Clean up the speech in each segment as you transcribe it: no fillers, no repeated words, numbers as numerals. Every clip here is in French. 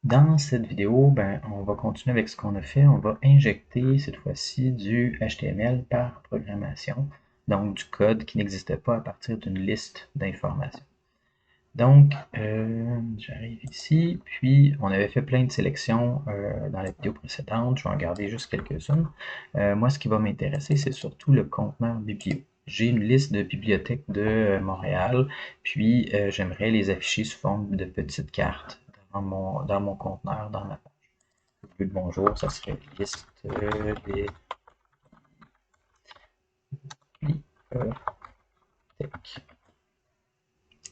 Dans cette vidéo, on va continuer avec ce qu'on a fait. On va injecter cette fois-ci du HTML par programmation, donc du code qui n'existait pas à partir d'une liste d'informations. Donc, j'arrive ici, puis on avait fait plein de sélections dans la vidéo précédente. Je vais en garder juste quelques-unes. Moi, ce qui va m'intéresser, c'est surtout le conteneur biblio. J'ai une liste de bibliothèques de Montréal, puis j'aimerais les afficher sous forme de petites cartes dans mon conteneur, dans ma page. Au lieu de bonjour, ça serait liste des bibliothèques.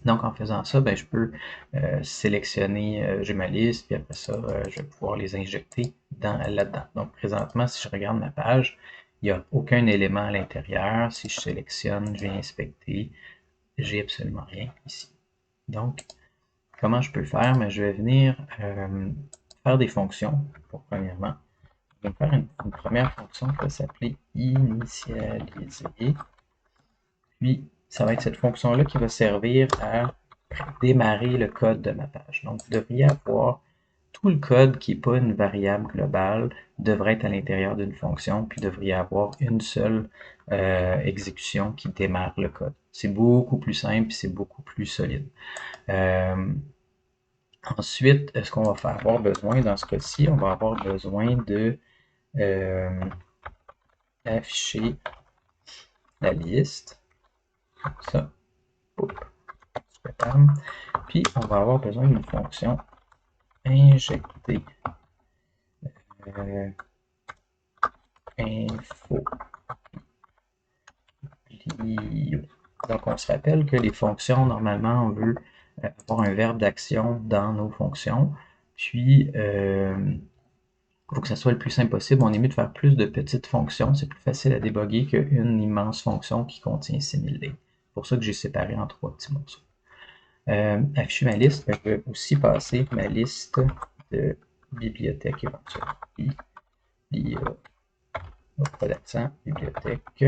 Donc, en faisant ça, je peux sélectionner, j'ai ma liste, puis après ça, je vais pouvoir les injecter là-dedans. Donc, présentement, si je regarde ma page, il n'y a aucun élément à l'intérieur. Si je sélectionne, je vais inspecter, j'ai absolument rien ici. Donc, comment je peux faire? Je vais venir faire des fonctions, pour premièrement. Je vais faire une première fonction qui va s'appeler initialiser. Puis, ça va être cette fonction-là qui va servir à démarrer le code de ma page. Donc, vous devriez avoir tout le code qui n'est pas une variable globale devrait être à l'intérieur d'une fonction, puis devriez avoir une seule exécution qui démarre le code. C'est beaucoup plus simple, et c'est beaucoup plus solide. Ensuite, ce qu'on va avoir besoin dans ce cas-ci, on va avoir besoin de afficher la liste. Comme ça. Puis, on va avoir besoin d'une fonction injecter info. Donc, on se rappelle que les fonctions, normalement, on veut avoir un verbe d'action dans nos fonctions. Puis, il faut que ça soit le plus simple possible. On est mieux de faire plus de petites fonctions. C'est plus facile à déboguer qu'une immense fonction qui contient 6000 lignes. C'est pour ça que j'ai séparé en 3 petits morceaux. Afficher ma liste, je vais aussi passer ma liste de bibliothèques éventuelles. Pas d'accent, bibliothèque.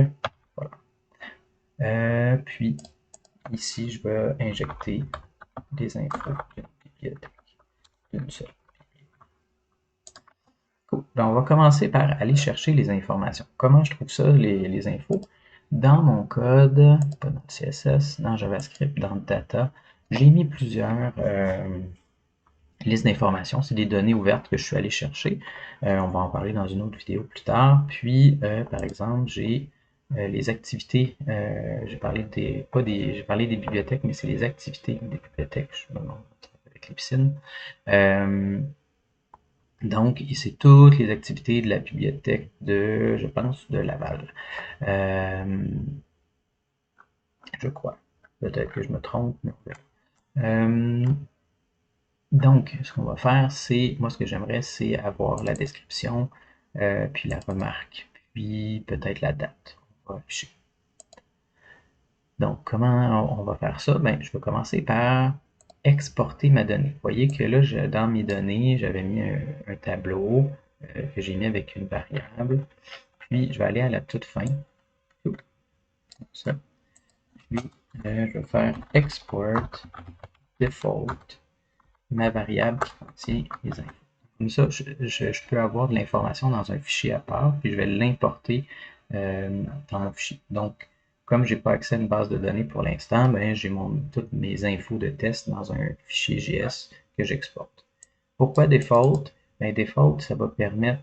Voilà. Puis, ici, je vais injecter des infos d'une bibliothèque, d'une seule. Cool. On va commencer par aller chercher les informations. Comment je trouve ça, les infos? Dans mon code, pas dans le CSS, dans JavaScript, dans le data, j'ai mis plusieurs listes d'informations. C'est des données ouvertes que je suis allé chercher. On va en parler dans une autre vidéo plus tard. Puis, par exemple, j'ai les activités. J'ai parlé j'ai parlé des bibliothèques, mais c'est les activités des bibliothèques. Je me demande avec les piscines. Donc, c'est toutes les activités de la bibliothèque de, je pense, de Laval. Je crois. Peut-être que je me trompe, mais on verra. Donc, ce qu'on va faire, c'est, moi ce que j'aimerais, c'est avoir la description, puis la remarque, puis peut-être la date. On va afficher. Donc, comment on va faire ça? Je vais commencer par exporter ma donnée. Vous voyez que là, dans mes données, j'avais mis un tableau que j'ai mis avec une variable. Puis, je vais aller à la toute fin. Comme ça. Puis, je vais faire export default ma variable qui contient les infos. Comme ça, je peux avoir de l'information dans un fichier à part, puis je vais l'importer dans mon fichier. Donc, comme je n'ai pas accès à une base de données pour l'instant, j'ai toutes mes infos de test dans un fichier JS que j'exporte. Pourquoi default? Default, ça va permettre,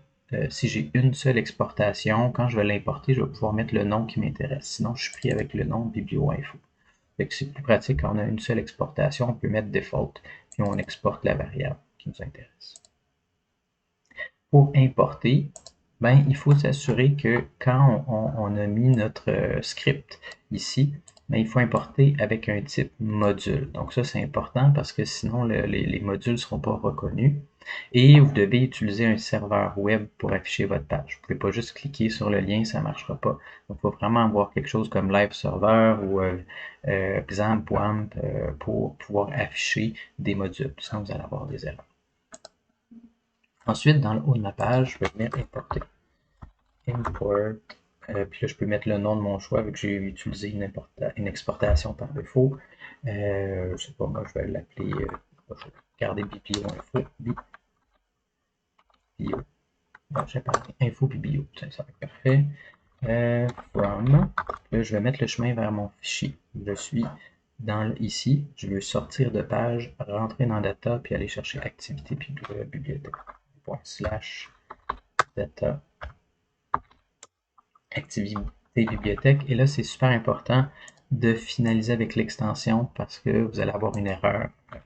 si j'ai une seule exportation, quand je vais l'importer, je vais pouvoir mettre le nom qui m'intéresse. Sinon, je suis pris avec le nom biblio-info. C'est plus pratique quand on a une seule exportation, on peut mettre default, puis on exporte la variable qui nous intéresse. Pour importer, il faut s'assurer que quand on a mis notre script ici, il faut importer avec un type module. Donc ça, c'est important parce que sinon, les modules ne seront pas reconnus. Et vous devez utiliser un serveur web pour afficher votre page. Vous ne pouvez pas juste cliquer sur le lien, ça ne marchera pas. Donc, il faut vraiment avoir quelque chose comme Live Server ou XAMPP pour pouvoir afficher des modules. Sinon, vous allez avoir des erreurs. Ensuite, dans le haut de ma page, je vais venir importer. Import. Puis là, je peux mettre le nom de mon choix vu que j'ai utilisé une exportation par défaut. Je sais pas, moi, je vais l'appeler, je vais garder biblio-info. bio. Bon, j'ai parlé info puis bio, ça va être parfait. From, là, je vais mettre le chemin vers mon fichier. Je suis ici, je veux sortir de page, rentrer dans data, puis aller chercher activité puis bibliothèque. Slash data activité bibliothèque. Et là, c'est super important de finaliser avec l'extension parce que vous allez avoir une erreur. Vous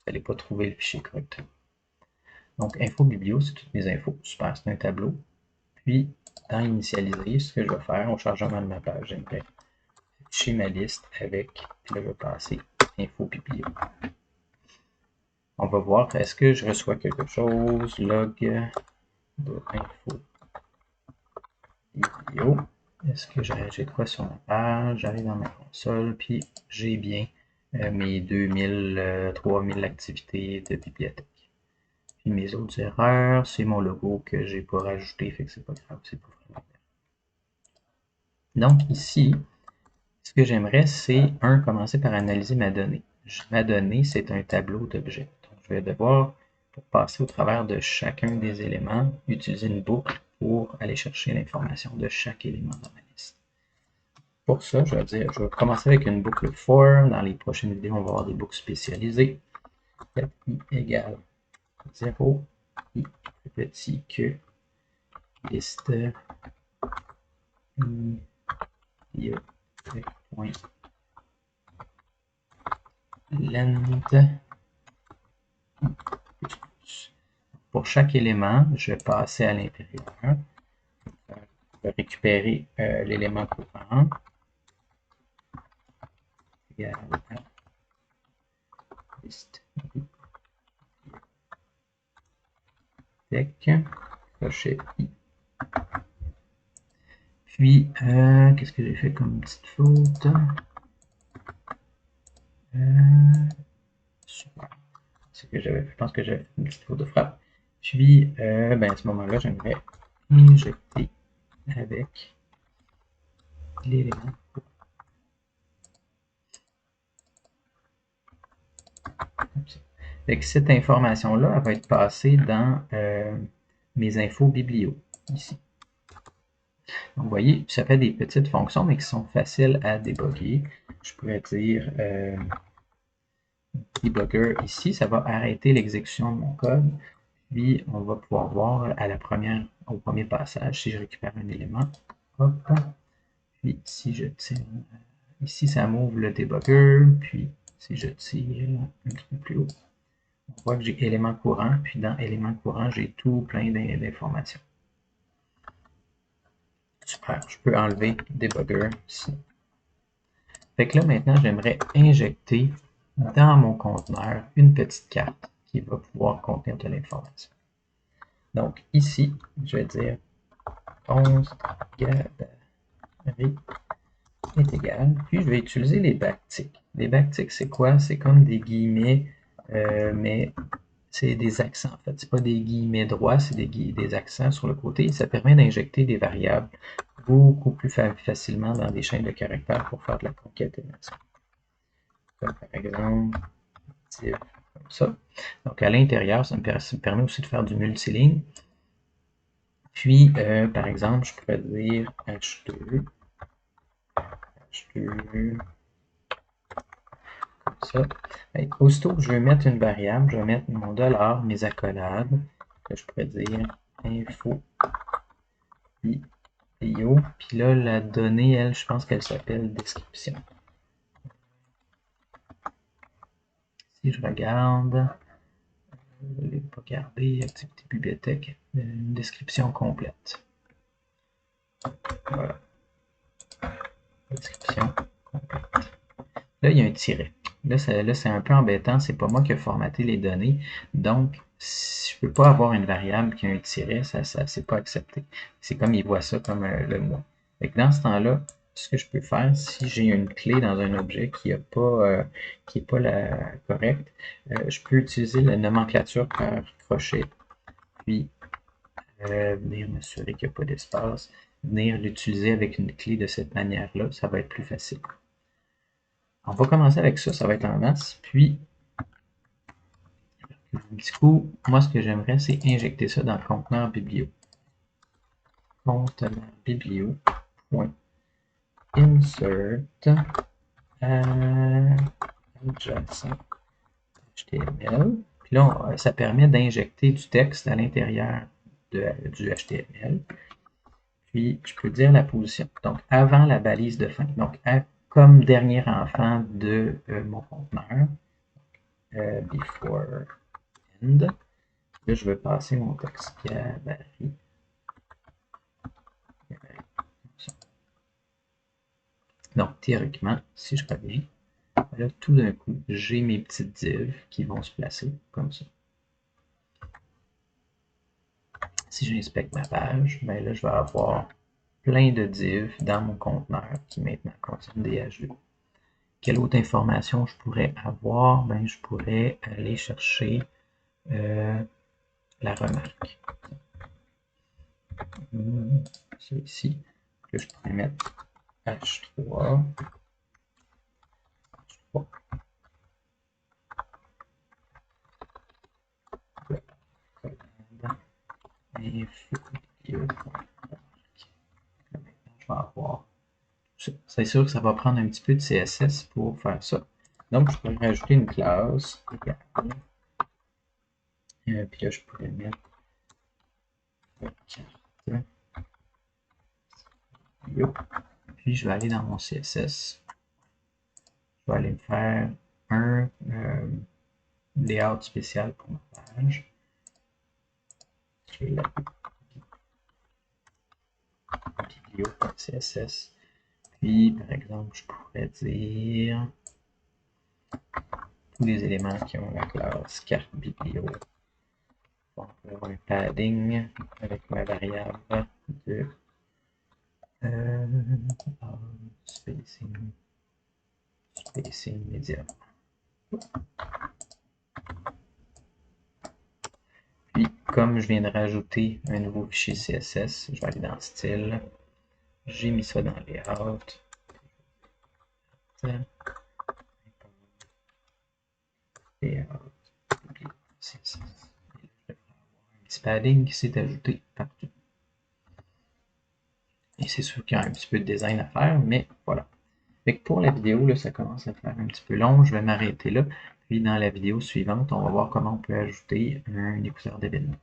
n'allez pas trouver le fichier correctement. Donc, info biblio, c'est toutes mes infos. Super, c'est un tableau. Puis, dans initialiser, ce que je vais faire au chargement de ma page, j'aimerais afficher ma liste avec, puis là, je vais passer info biblio. On va voir, est-ce que je reçois quelque chose, log de info biblio. Est-ce que j'ai quoi sur ma page? J'arrive dans ma console, puis j'ai bien mes 2000, 3000 activités de bibliothèque. Puis mes autres erreurs, c'est mon logo que j'ai pas rajouté, fait que c'est pas grave, c'est pas vraiment grave. Donc ici, ce que j'aimerais, c'est commencer par analyser ma donnée. Ma donnée, c'est un tableau d'objets. Donc je vais devoir, pour passer au travers de chacun des éléments, utiliser une boucle pour aller chercher l'information de chaque élément dans ma liste. Pour ça, je vais commencer avec une boucle for. Dans les prochaines vidéos, on va avoir des boucles spécialisées. I égale 0, i plus petit que liste length. Pour chaque élément, je vais passer à l'intérieur. Je vais récupérer l'élément courant. Égale à liste bibliothèque. Crochet I. Puis, qu'est-ce que j'ai fait comme petite faute? Super. Je pense que j'avais fait une petite faute de frappe. Puis, à ce moment-là, j'aimerais injecter avec l'élément. Avec cette information-là, elle va être passée dans mes infos biblio, ici. Donc, vous voyez, ça fait des petites fonctions, mais qui sont faciles à débugger. Je pourrais dire debugger ici, ça va arrêter l'exécution de mon code. Puis, on va pouvoir voir au premier passage, si je récupère un élément, hop, puis si je tire, ici ça m'ouvre le debugger, puis si je tire un petit peu plus haut, on voit que j'ai élément courant, puis dans élément courant, j'ai tout plein d'informations. Super, je peux enlever debugger ici. Fait que là, maintenant, j'aimerais injecter dans mon conteneur une petite carte qui va pouvoir contenir de l'information. Donc ici, je vais dire 11 gabarit est égal. Puis je vais utiliser les backticks. Les backticks, c'est quoi? C'est comme des guillemets, mais c'est des accents en fait. C'est pas des guillemets droits, c'est des accents sur le côté. Ça permet d'injecter des variables beaucoup plus facilement dans des chaînes de caractères pour faire de la concaténation. Comme par exemple, comme ça. Donc à l'intérieur, ça me permet aussi de faire du multiligne. Puis, par exemple, je pourrais dire H2, comme ça. Et aussitôt que je veux mettre une variable, je vais mettre mon $, mes accolades, que je pourrais dire info, puis bio. Puis là, la donnée, elle, je pense qu'elle s'appelle description. Si je regarde, je ne l'ai pas gardé, activité bibliothèque, une description complète. Voilà. Description complète. Là, il y a un tiret. Là, c'est un peu embêtant, c'est pas moi qui ai formaté les données. Donc, je ne peux pas avoir une variable qui a un tiret, ça c'est pas accepté. C'est comme il voit ça comme le mot. Dans ce temps-là, ce que je peux faire, si j'ai une clé dans un objet qui n'est pas la correcte, je peux utiliser la nomenclature par crochet, puis venir m'assurer qu'il n'y a pas d'espace, venir l'utiliser avec une clé de cette manière-là, ça va être plus facile. On va commencer avec ça, ça va être en masse, puis Du coup, moi, ce que j'aimerais, c'est injecter ça dans le conteneur biblio. Conteneur biblio. Insert adjacent HTML. Puis là, ça permet d'injecter du texte à l'intérieur du HTML. Puis, je peux dire la position. Donc, avant la balise de fin. Donc, comme dernier enfant de mon conteneur. Before end. Là, je veux passer mon texte gabarit. Donc, théoriquement, si je reviens, là, tout d'un coup, j'ai mes petites divs qui vont se placer comme ça. Si j'inspecte ma page, ben là, je vais avoir plein de divs dans mon conteneur qui maintenant contiennent des H2. Quelle autre information je pourrais avoir? Ben, je pourrais aller chercher la remarque. Ça ici. Là, je pourrais mettre H3. C'est sûr que ça va prendre un petit peu de CSS pour faire ça. Donc, je pourrais rajouter une classe égale. Puis là, je pourrais mettre carte. Puis, je vais aller dans mon CSS. Je vais aller me faire un layout spécial pour ma page. Je vais l'appeler biblio.css. Puis, par exemple, je pourrais dire tous les éléments qui ont la classe carte biblio. On peut avoir un padding avec ma variable de spacing médium. Puis, comme je viens de rajouter un nouveau fichier CSS, je vais aller dans Style. J'ai mis ça dans Layout. Layout. CSS. Un petit padding qui s'est ajouté partout. Et c'est sûr qu'il y a un petit peu de design à faire, mais voilà. Fait que pour la vidéo, là, ça commence à faire un petit peu long. Je vais m'arrêter là. Puis dans la vidéo suivante, on va voir comment on peut ajouter un écouteur d'événements.